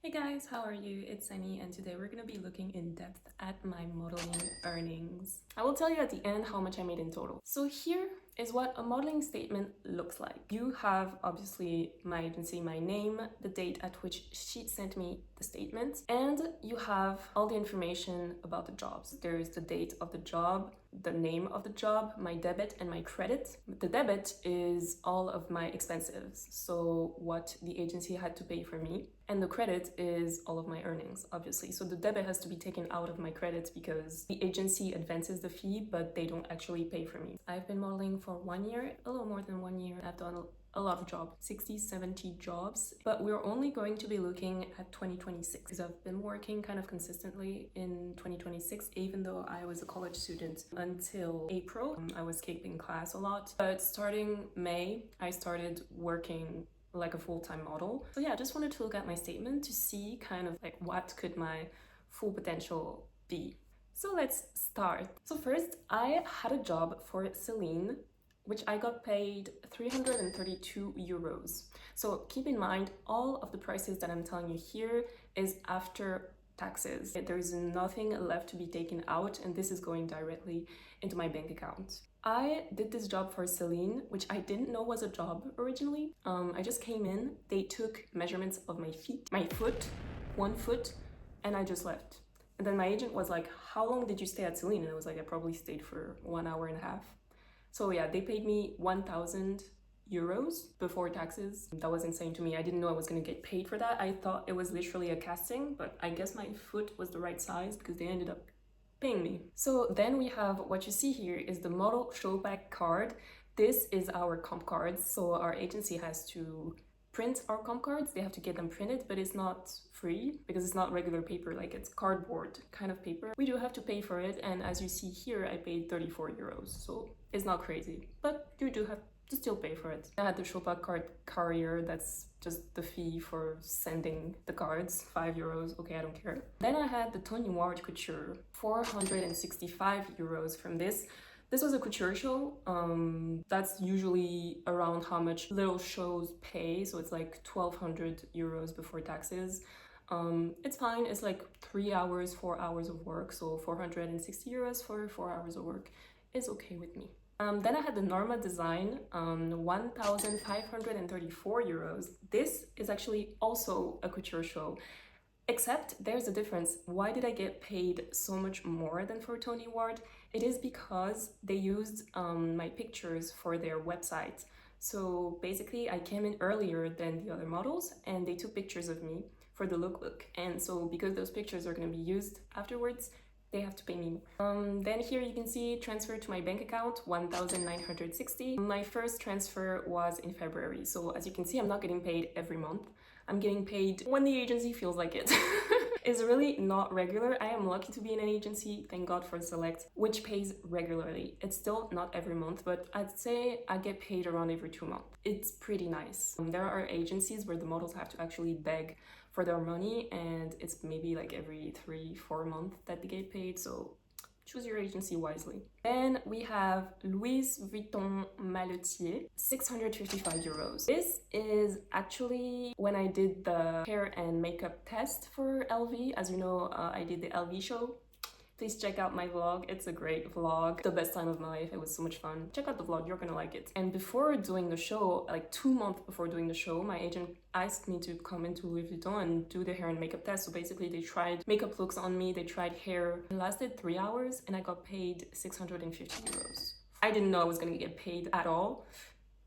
Hey guys, how are you? It's Sunny and today we're going to be looking in depth at my modeling earnings. I will tell you at the end how much I made in total. So here is what a modeling statement looks like. You have obviously my agency, my name, the date at which she sent me the statement, and you have all the information about the jobs. There's the date of the job, the name of the job, my debit and my credit. The debit is all of my expenses, so what the agency had to pay for me, and the credit is all of my earnings, obviously. So the debit has to be taken out of my credits because the agency advances the fee, but they don't actually pay for me. I've been modeling for 1 year, a little more than 1 year. I've done a lot of jobs, 60, 70 jobs, but we're only going to be looking at 2026 because I've been working kind of consistently in 2026, even though I was a college student until April. I was skipping class a lot, but starting May, I started working like a full-time model. So yeah, I just wanted to look at my statement to see kind of like what could my full potential be. So let's start. So first, I had a job for Celine, which I got paid 332 euros. So keep in mind, all of the prices that I'm telling you here is after taxes. There's nothing left to be taken out, and this is going directly into my bank account. I did this job for Celine, which I didn't know was a job originally. I just came in, they took measurements of my feet, my foot, 1 foot, and I just left. And then my agent was like, how long did you stay at Celine? And I was like, I probably stayed for 1 hour and a half. So yeah, they paid me 1,000 euros before taxes. That was insane to me. I didn't know I was gonna get paid for that. I thought it was literally a casting, but I guess my foot was the right size because they ended up paying me. So then we have what you see here is the model showback card. This is our comp cards. So our agency has to print our comp cards. They have to get them printed, but it's not free because it's not regular paper, like it's cardboard kind of paper. We do have to pay for it, and as you see here, I paid 34 euros, so it's not crazy, but you do have to still pay for it. I had the showback card carrier, that's just the fee for sending the cards, 5 euros, okay, I don't care. Then I had the Tony Ward couture, 465 euros from this. This was a couture show. That's usually around how much little shows pay, so it's like 1,200 euros before taxes. It's fine, it's like 3 hours, 4 hours of work, so 460 euros for 4 hours of work is okay with me. Then I had the Norma design, 1,534 euros. This is actually also a couture show, except there's a difference. Why did I get paid so much more than for Tony Ward? It is because they used my pictures for their website. So basically I came in earlier than the other models and they took pictures of me for the lookbook. And so because those pictures are going to be used afterwards, they have to pay me more. Then here you can see transfer to my bank account, 1,960. My first transfer was in February. So as you can see, I'm not getting paid every month. I'm getting paid when the agency feels like it. It's really not regular. I am lucky to be in an agency, thank God for Select, which pays regularly. It's still not every month, but I'd say I get paid around every 2 months. It's pretty nice. There are agencies where the models have to actually beg for their money, and it's maybe like every 3-4 months that they get paid, so choose your agency wisely. Then we have Louis Vuitton Maletier, 655 euros. This is actually when I did the hair and makeup test for LV. As you know, I did the LV show. Please check out my vlog. It's a great vlog. The best time of my life. It was so much fun. Check out the vlog, you're gonna like it. And before doing the show, like 2 months before doing the show, my agent asked me to come into Louis Vuitton and do the hair and makeup test. So basically they tried makeup looks on me, they tried hair. It lasted 3 hours and I got paid 650 euros. I didn't know I was gonna get paid at all.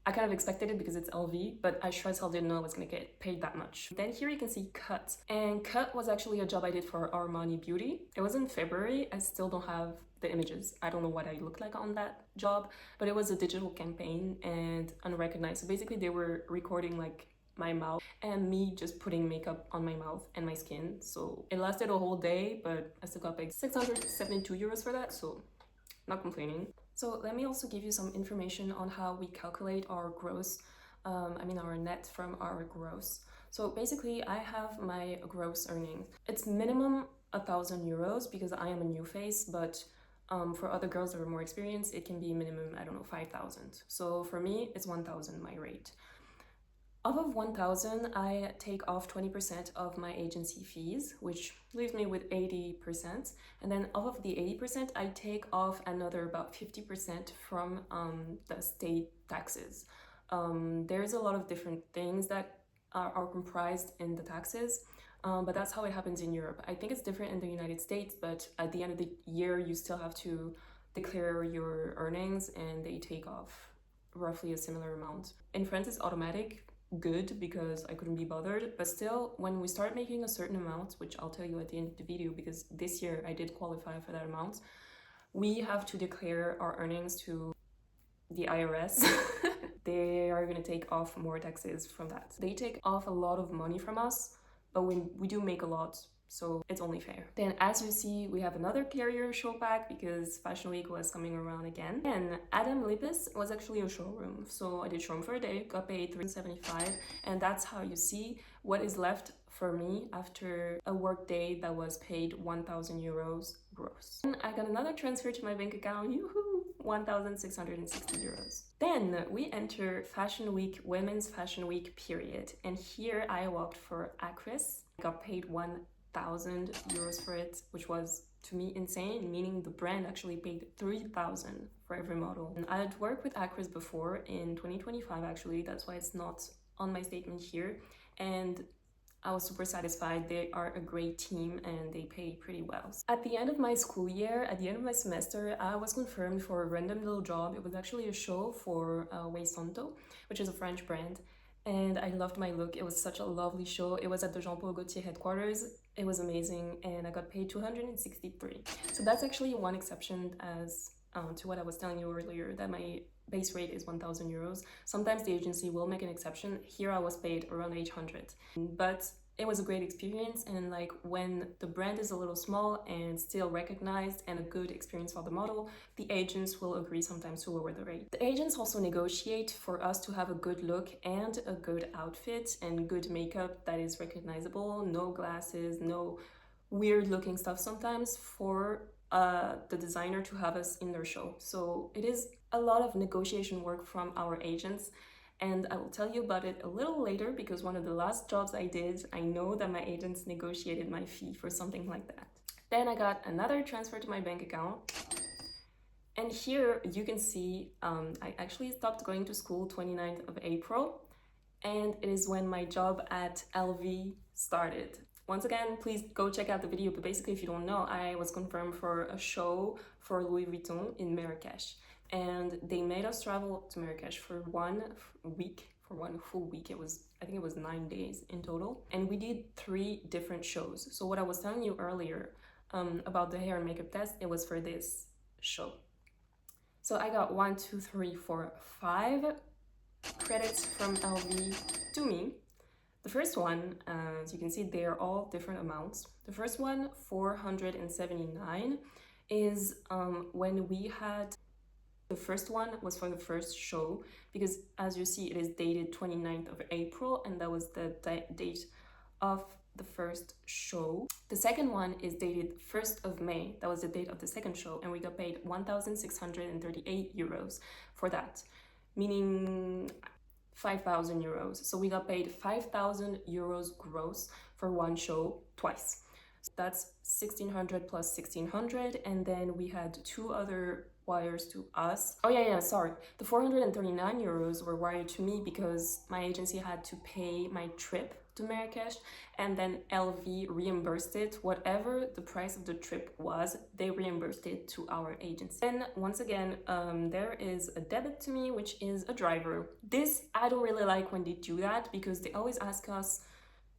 I kind of expected it because it's LV, but I sure as hell didn't know I was gonna get paid that much. Then here you can see Cut. And Cut was actually a job I did for Armani Beauty. It was in February. I still don't have the images. I don't know what I looked like on that job, but it was a digital campaign and unrecognized. So basically they were recording like my mouth and me just putting makeup on my mouth and my skin. So it lasted a whole day, but I still got paid 672 euros for that, so not complaining. So let me also give you some information on how we calculate our gross, our net from our gross. So basically I have my gross earnings. It's minimum 1,000 euros because I am a new face, but for other girls that are more experienced, it can be minimum, I don't know, 5,000. So for me, it's 1,000 my rate. Off of 1,000, I take off 20% of my agency fees, which leaves me with 80%. And then off of the 80%, I take off another about 50% from the state taxes. There's a lot of different things that are comprised in the taxes, but that's how it happens in Europe. I think it's different in the United States, but at the end of the year, you still have to declare your earnings and they take off roughly a similar amount. In France, it's automatic. Good, because I couldn't be bothered, but still, when we start making a certain amount, which I'll tell you at the end of the video because this year I did qualify for that amount, we have to declare our earnings to the IRS. They are going to take off more taxes from that. They take off a lot of money from us, but we do make a lot, so it's only fair. Then as you see, we have another carrier show back because Fashion Week was coming around again. And Adam Lippis was actually a showroom. So I did showroom for a day, got paid $375, and that's how you see what is left for me after a work day that was paid 1,000 euros gross. And I got another transfer to my bank account, yoo-hoo, 1,660 euros. Then we enter Fashion Week, Women's Fashion Week period. And here I walked for Acris. I got paid 1,000 euros for it, which was to me insane, meaning the brand actually paid 3,000 for every model. And I had worked with Acris before in 2025 actually, that's why it's not on my statement here. And I was super satisfied. They are a great team and they pay pretty well. At the end of my school year, at the end of my semester, I was confirmed for a random little job. It was actually a show for Vuitton, which is a French brand. And I loved my look. It was such a lovely show. It was at the Jean Paul Gaultier headquarters. It was amazing and I got paid 263. So that's actually one exception as to what I was telling you earlier, that my base rate is 1,000 euros. Sometimes the agency will make an exception. Here I was paid around 800, but it was a great experience. And like when the brand is a little small and still recognized and a good experience for the model, the agents will agree sometimes to lower the rate. The agents also negotiate for us to have a good look and a good outfit and good makeup that is recognizable, no glasses, no weird looking stuff sometimes, for the designer to have us in their show. So it is a lot of negotiation work from our agents, and I will tell you about it a little later because one of the last jobs I did, I know that my agents negotiated my fee for something like that. Then I got another transfer to my bank account, and here you can see I actually stopped going to school 29th of April, and it is when my job at LV started. Once again, please go check out the video, but basically if you don't know, I was confirmed for a show for Louis Vuitton in Marrakesh. And they made us travel to Marrakesh for 1 week, for one full week. I think it was 9 days in total. And we did 3 different shows. So what I was telling you earlier about the hair and makeup test, it was for this show. So I got 1, 2, 3, 4, 5 credits from LV to me. The first one, as you can see, they are all different amounts. The first one, 479, is when we had, the first one was for the first show, because as you see, it is dated 29th of April, and that was the date of the first show. The second one is dated 1st of May, that was the date of the second show, and we got paid 1,638 euros for that, meaning 5,000 euros. So we got paid 5,000 euros gross for one show twice. So that's 1,600 plus 1,600, and then we had 2 other wires to us. Oh yeah, sorry. The 439 euros were wired to me because my agency had to pay my trip to Marrakesh, and then LV reimbursed it. Whatever the price of the trip was, they reimbursed it to our agency. Then once again, there is a debit to me, which is a driver. This, I don't really like when they do that because they always ask us,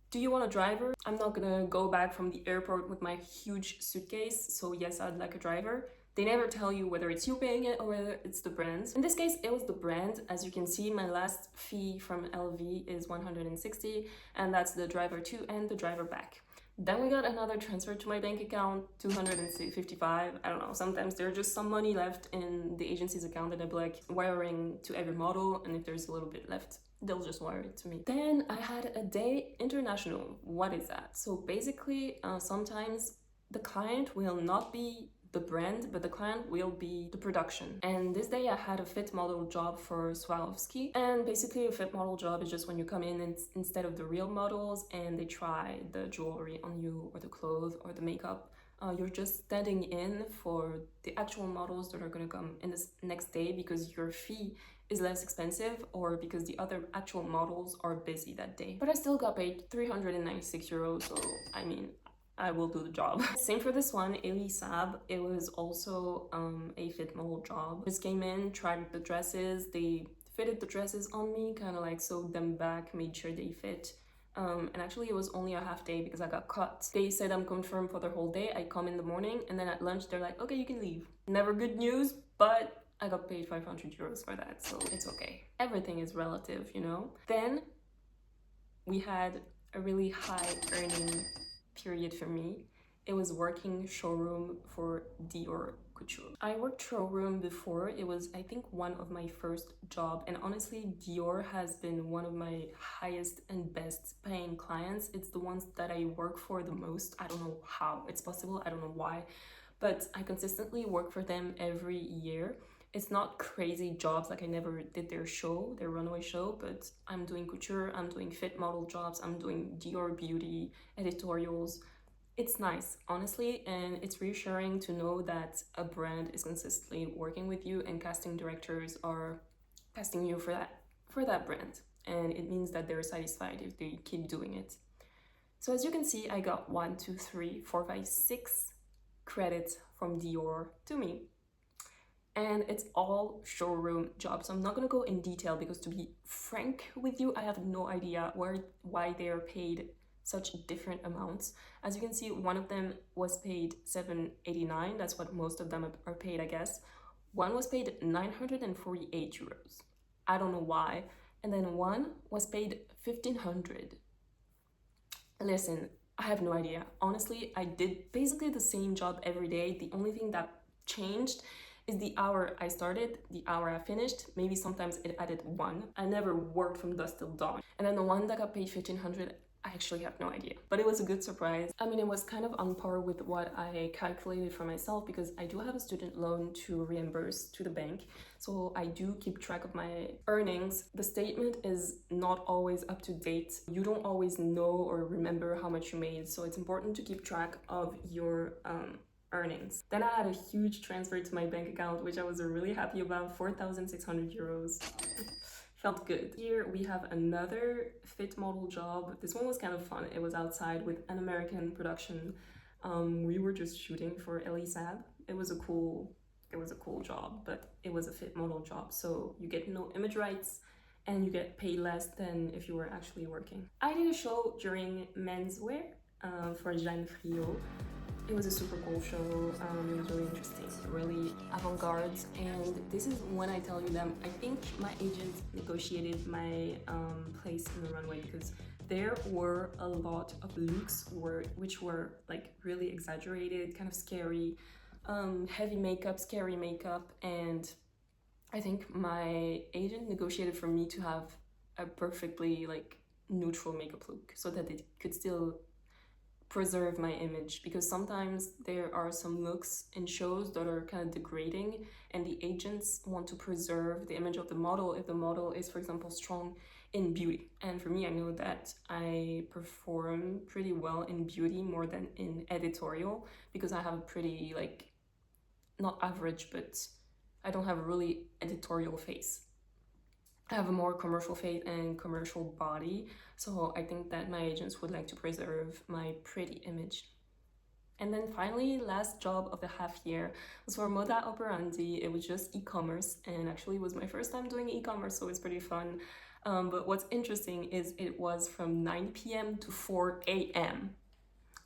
do you want a driver? I'm not gonna go back from the airport with my huge suitcase, so yes, I'd like a driver. They never tell you whether it's you paying it or whether it's the brand. In this case, it was the brand. As you can see, my last fee from LV is 160, and that's the driver to and the driver back. Then we got another transfer to my bank account, 255. I don't know, sometimes there's just some money left in the agency's account that I'd be like wiring to every model, and if there's a little bit left, they'll just wire it to me. Then I had a day international. What is that? So basically, sometimes the client will not be the brand, but the client will be the production. And this day I had a fit model job for Swarovski, and basically a fit model job is just when you come in and instead of the real models and they try the jewelry on you or the clothes or the makeup, you're just standing in for the actual models that are gonna come in this next day because your fee is less expensive or because the other actual models are busy that day. But I still got paid 396 euros, so I mean, I will do the job. Same for this one, Elisab. It was also a fit model job. Just came in, tried the dresses, they fitted the dresses on me, kind of like sewed them back, made sure they fit. And actually it was only a half day because I got cut. They said I'm confirmed for the whole day. I come in the morning and then at lunch they're like, okay, you can leave. Never good news, but I got paid 500 euros for that, so it's okay. Everything is relative, you know? Then we had a really high earning period for me. It was working showroom for Dior couture. I worked showroom before. It was, I think, one of my first job, and honestly Dior has been one of my highest and best paying clients. It's the ones that I work for the most. I don't know how it's possible, I don't know why, but I consistently work for them every year. It's not crazy jobs, like I never did their show, their runway show, but I'm doing couture, I'm doing fit model jobs, I'm doing Dior beauty editorials. It's nice, honestly, and it's reassuring to know that a brand is consistently working with you and casting directors are casting you for that brand. And it means that they're satisfied if they keep doing it. So as you can see, I got 1, 2, 3, 4, 5, 6 credits from Dior to me. And it's all showroom jobs. So I'm not gonna go in detail because, to be frank with you, I have no idea why they are paid such different amounts. As you can see, one of them was paid 789. That's what most of them are paid, I guess. One was paid 948 euros. I don't know why. And then one was paid 1500. Listen, I have no idea. Honestly, I did basically the same job every day. The only thing that changed is the hour I started, the hour I finished. Maybe sometimes it added 1. I never worked from dusk till dawn. And then the one that got paid 1500, I actually have no idea, but it was a good surprise. I mean, it was kind of on par with what I calculated for myself because I do have a student loan to reimburse to the bank, so I do keep track of my earnings. The statement is not always up to date. You don't always know or remember how much you made, so it's important to keep track of your earnings. Then I had a huge transfer to my bank account, which I was really happy about, 4,600 euros. Felt good. Here we have another fit model job. This one was kind of fun. It was outside with an American production. We were just shooting for Elisab. It was a cool job, but it was a fit model job, so you get no image rights and you get paid less than if you were actually working. I did a show during menswear for Jeanne Friot. It was a super cool show. It was really interesting, really avant-garde, and this is when I tell you that I think my agent negotiated my place in the runway because there were a lot of looks which were like really exaggerated, kind of scary, heavy makeup, scary makeup, and I think my agent negotiated for me to have a perfectly like neutral makeup look so that it could still preserve my image, because sometimes there are some looks in shows that are kind of degrading and the agents want to preserve the image of the model if the model is, for example, strong in beauty. And for me, I know that I perform pretty well in beauty more than in editorial because I have a pretty, like, not average, but I don't have a really editorial face. I have a more commercial face and commercial body, so I think that my agents would like to preserve my pretty image. And then finally, last job of the half year was for Moda Operandi. It was just e-commerce, and actually it was my first time doing e-commerce, so it's pretty fun. But what's interesting is it was from 9 p.m. to 4 a.m.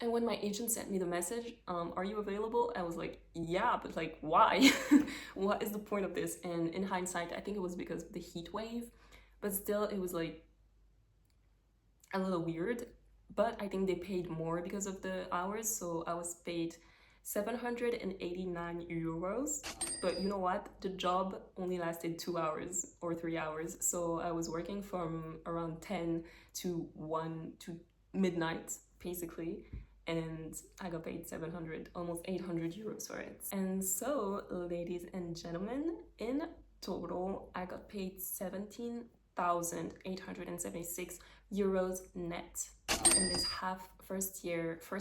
And when my agent sent me the message, are you available? I was like, yeah, but like, why? What is the point of this? And in hindsight, I think it was because of the heat wave, but still it was like a little weird. But I think they paid more because of the hours, so I was paid 789 euros. But you know what? The job only lasted 2 hours or 3 hours, so I was working from around 10 to 1 to midnight, basically. and I got paid 700, almost 800 euros for it. And so, ladies and gentlemen, in total, I got paid 17,876 euros net in this first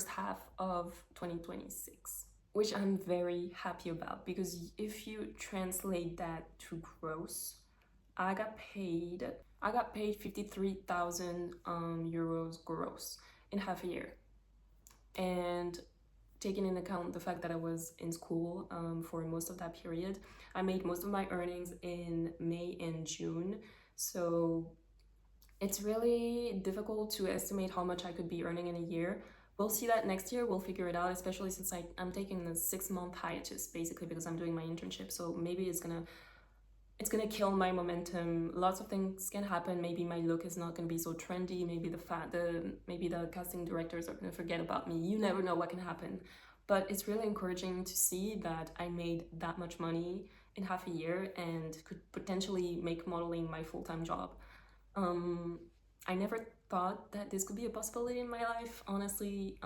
half of 2026, which I'm very happy about, because if you translate that to gross, I got paid 53,000 euros gross in half a year. And taking into account the fact that I was in school for most of that period, I made most of my earnings in May and June. So it's really difficult to estimate how much I could be earning in a year. We'll see that next year. We'll figure it out, especially since I'm taking a 6-month hiatus, basically, because I'm doing my internship. So maybe it's gonna kill my momentum. Lots of things can happen. Maybe my look is not gonna be so trendy. Maybe maybe the casting directors are gonna forget about me. You never know what can happen. But it's really encouraging to see that I made that much money in half a year and could potentially make modeling my full-time job. I never thought that this could be a possibility in my life, honestly.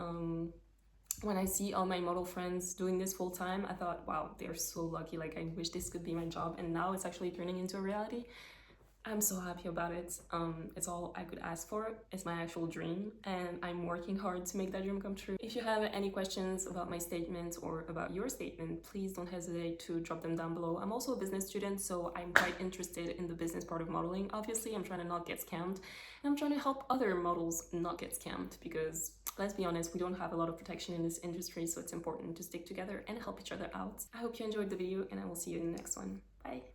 When I see all my model friends doing this full time, I thought, wow, they're so lucky. Like, I wish this could be my job. And now it's actually turning into a reality. I'm so happy about it. It's all I could ask for. It's my actual dream, and I'm working hard to make that dream come true. If you have any questions about my statement or about your statement, please don't hesitate to drop them down below. I'm also a business student, so I'm quite interested in the business part of modeling. Obviously, I'm trying to not get scammed, and I'm trying to help other models not get scammed, because let's be honest, we don't have a lot of protection in this industry, so it's important to stick together and help each other out. I hope you enjoyed the video, and I will see you in the next one. Bye!